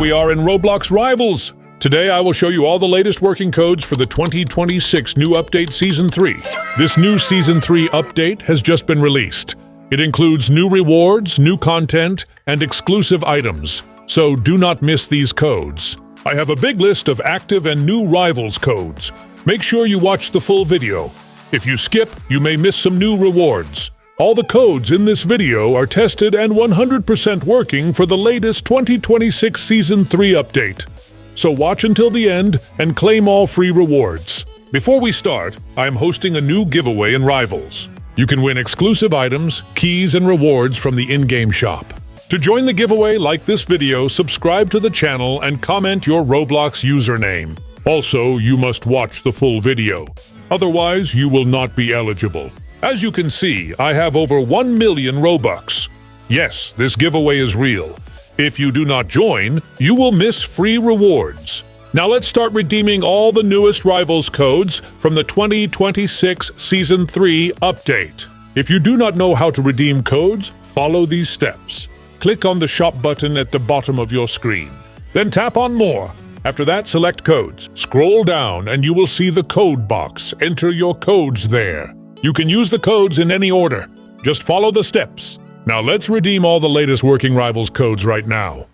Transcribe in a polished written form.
we are in Roblox Rivals. Today I will show you all the latest working codes for the 2026 new update Season 3. This new Season 3 update has just been released. It includes new rewards, new content, and exclusive items, so do not miss these codes. I have a big list of active and new Rivals codes. Make sure you watch the full video. If you skip, you may miss some new rewards. All the codes in this video are tested and 100% working for the latest 2026 Season 3 update. So watch until the end and claim all free rewards. Before we start, I am hosting a new giveaway in Rivals. You can win exclusive items, keys, and rewards from the in-game shop. To join the giveaway, like this video, subscribe to the channel, and comment your Roblox username. Also, you must watch the full video. Otherwise, you will not be eligible. As you can see, I have over 1 million Robux. Yes, this giveaway is real. If you do not join, you will miss free rewards. Now let's start redeeming all the newest Rivals codes from the 2026 Season 3 update. If you do not know how to redeem codes, follow these steps. Click on the shop button at the bottom of your screen. Then tap on More. After that, select Codes. Scroll down and you will see the code box. Enter your codes there. You can use the codes in any order. Just follow the steps. Now let's redeem all the latest working Rivals codes right now.